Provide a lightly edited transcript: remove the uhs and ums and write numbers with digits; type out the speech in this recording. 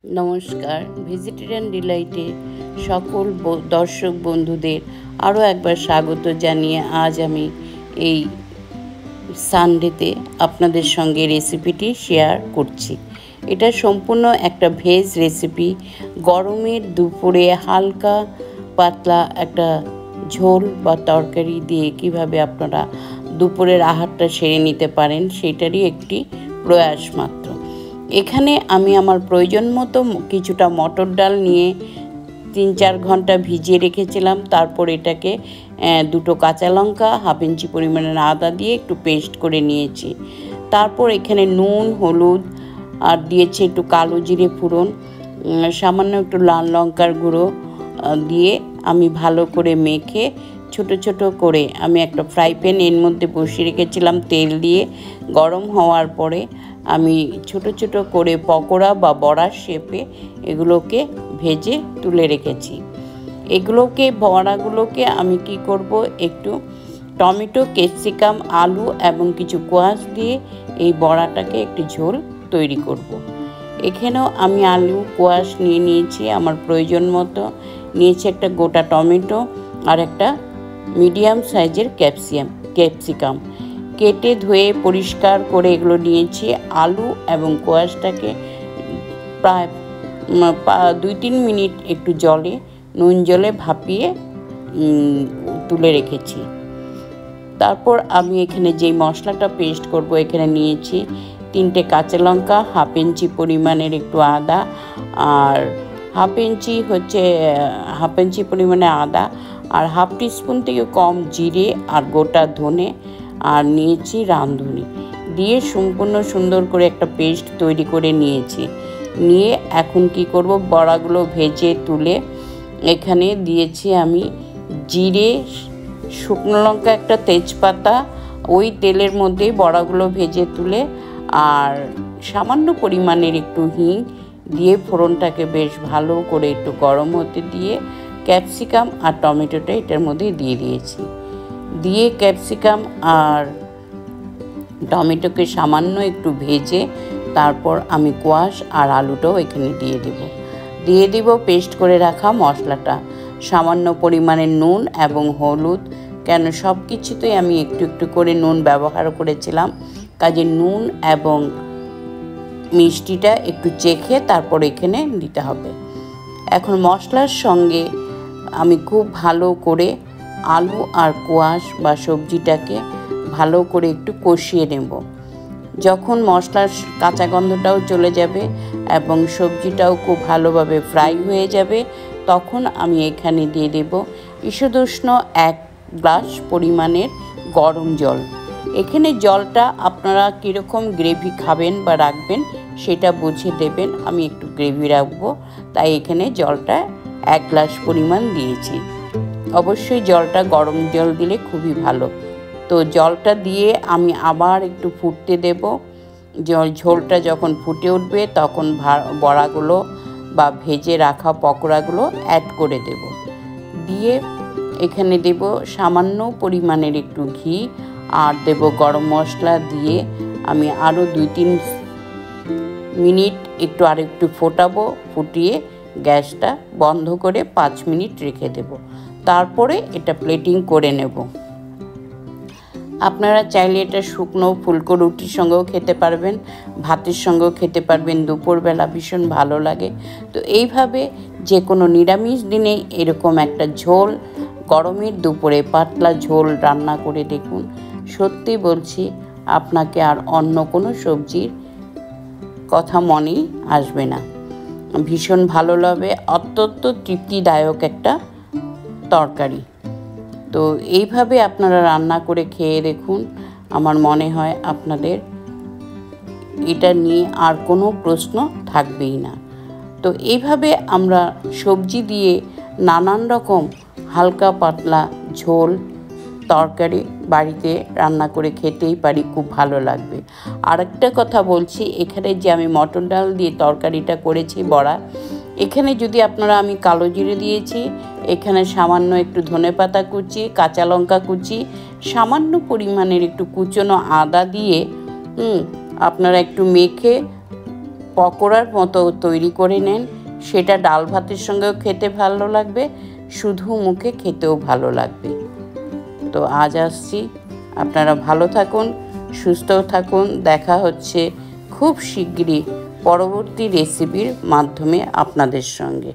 নমস্কার, ভেজিটেরিয়ান ডিলাইটে সকল দর্শক বন্ধুদের আরও একবার স্বাগত জানিয়ে আজ আমি এই সানডেতে আপনাদের সঙ্গে রেসিপিটি শেয়ার করছি। এটা সম্পূর্ণ একটা ভেজ রেসিপি। গরমের দুপুরে হালকা পাতলা একটা ঝোল বা তরকারি দিয়ে কিভাবে আপনারা দুপুরের আহারটা সেরে নিতে পারেন সেটারই একটি প্রয়াস মাত্র। এখানে আমি আমার প্রয়োজন মতো কিছুটা মটর ডাল নিয়ে 3-4 ঘন্টা ভিজিয়ে রেখেছিলাম। তারপর এটাকে দুটো কাঁচা লঙ্কা, হাফ ইঞ্চি পরিমাণের আদা দিয়ে একটু পেস্ট করে নিয়েছি। তারপর এখানে নুন, হলুদ আর দিয়েছি একটু কালো জিরে ফোড়ন, সামান্য একটু লাল লঙ্কার গুঁড়ো দিয়ে আমি ভালো করে মেখে ছোট ছোট করে আমি একটা ফ্রাই প্যান এর মধ্যে বসিয়ে রেখেছিলাম। তেল দিয়ে গরম হওয়ার পরে আমি ছোট ছোট করে পকোড়া বা বড়ার শেপে এগুলোকে ভেজে তুলে রেখেছি। বড়াগুলোকে আমি কি করব, একটু টমেটো, ক্যাপসিকাম, আলু এবং কিছু কোয়াশ দিয়ে এই বড়াটাকে একটু ঝোল তৈরি করব। এখানেও আমি আলু কোয়াশ নিয়ে নিয়েছি আমার প্রয়োজন মতো, নিয়েছি একটা গোটা টমেটো আর একটা মিডিয়াম সাইজের ক্যাপসিকাম কেটে ধুয়ে পরিষ্কার করে এগুলো নিয়েছি। আলু এবং কোয়াশটাকে প্রায় 2-3 মিনিট একটু নুন জলে ভাপিয়ে তুলে রেখেছি। তারপর আমি এখানে যেই মশলাটা পেস্ট করব, এখানে নিয়েছি 3টে কাঁচা লঙ্কা, হাফ ইঞ্চি পরিমাণের একটু আদা আর হাফ ইঞ্চি পরিমাণে আদা আর হাফ টিস্পুন থেকে কম জিরে আর গোটা ধনে আর নিয়েছি রাঁধুনি দিয়ে সম্পূর্ণ সুন্দর করে একটা পেস্ট তৈরি করে নিয়েছি। নিয়ে এখন কি করব, বড়াগুলো ভেজে তুলে এখানে দিয়েছি আমি জিরে, শুকনো লঙ্কা, একটা তেজপাতা, ওই তেলের মধ্যেই বড়াগুলো ভেজে তুলে আর সামান্য পরিমাণের একটু হিং দিয়ে ফোড়নটাকে বেশ ভালো করে একটু গরম হতে দিয়ে ক্যাপসিকাম আর টমেটোটা এটার মধ্যে দিয়ে দিয়েছি। দিয়ে ক্যাপসিকাম আর টমেটোকে সামান্য একটু ভেজে তারপর আমি কোয়াশ আর আলুটাও এখানে দিয়ে দেব পেস্ট করে রাখা মশলাটা, সামান্য পরিমাণে নুন এবং হলুদ, কেন সব কিছুতেই আমি একটু একটু করে নুন ব্যবহার করেছিলাম, কাজে নুন এবং মিষ্টিটা একটু চেখে তারপর এখানে দিতে হবে। এখন মশলার সঙ্গে আমি খুব ভালো করে আলু আর কোয়াশ বা সবজিটাকে ভালো করে একটু কষিয়ে নেব। যখন মশলার কাঁচা গন্ধটাও চলে যাবে এবং সবজিটাও খুব ভালোভাবে ফ্রাই হয়ে যাবে, তখন আমি এখানে দিয়ে দেব ঈষদুষ্ণ 1 গ্লাস পরিমাণের গরম জল। এখানে জলটা আপনারা কীরকম গ্রেভি খাবেন বা রাখবেন সেটা বুঝে দেবেন। আমি একটু গ্রেভি রাখবো, তাই এখানে জলটা 1 গ্লাস পরিমাণ দিয়েছি। অবশ্যই জলটা গরম জল দিলে খুবই ভালো। তো জলটা দিয়ে আমি আবার একটু ফুটতে দেব। ঝোলটা যখন ফুটে উঠবে তখন বড়াগুলো বা ভেজে রাখা পকোড়াগুলো অ্যাড করে দেব। দিয়ে এখানে দেব সামান্য পরিমাণের একটু ঘি আর দেব গরম মশলা দিয়ে আমি আরও 2-3 মিনিট আরেকটু ফোটাবো। ফুটিয়ে গ্যাসটা বন্ধ করে 5 মিনিট রেখে দেব। তারপরে এটা প্লেটিং করে নেব। আপনারা চাইলে এটা শুকনো ফুলকো রুটির সঙ্গেও খেতে পারবেন, ভাতের সঙ্গেও খেতে পারবেন, দুপুরবেলা ভীষণ ভালো লাগে। তো এইভাবে যে কোনো নিরামিষ দিনে এরকম একটা ঝোল, গরমের দুপুরে পাতলা ঝোল রান্না করে দেখুন। সত্যি বলছি, আপনাকে আর অন্য কোনো সবজির কথা মনেই আসবে না, ভীষণ ভালো লাগবে। অত্যন্ত তৃপ্তিদায়ক একটা তরকারি। তো এইভাবে আপনারা রান্না করে খেয়ে দেখুন, আমার মনে হয় আপনাদের এটা নিয়ে আর কোনো প্রশ্ন থাকবেই না। তো এইভাবে আমরা সবজি দিয়ে নানান রকম হালকা পাতলা ঝোল তরকারি বাড়িতে রান্না করে খেতেই পারি, খুব ভালো লাগবে। আরেকটা কথা বলছি, এখানে যে আমি মটর ডাল দিয়ে তরকারিটা করেছি বড়া, এখানে যদি আপনারা আমি কালো জিরে দিয়েছি, এখানে সামান্য একটু ধনেপাতা কুচি, কাঁচা লঙ্কা কুচি, সামান্য পরিমাণের একটু কুচনো আদা দিয়ে আপনারা একটু মেখে পকোড়ার মতো তৈরি করে নেন, সেটা ডাল ভাতের সঙ্গেও খেতে ভালো লাগবে, শুধু মুখে খেতেও ভালো লাগবে। তো আজ আসছি, আপনারা ভালো থাকুন, সুস্থ থাকুন। দেখা হচ্ছে খুব শিগগিরই পরবর্তী রেসিপির মাধ্যমে আপনাদের সঙ্গে।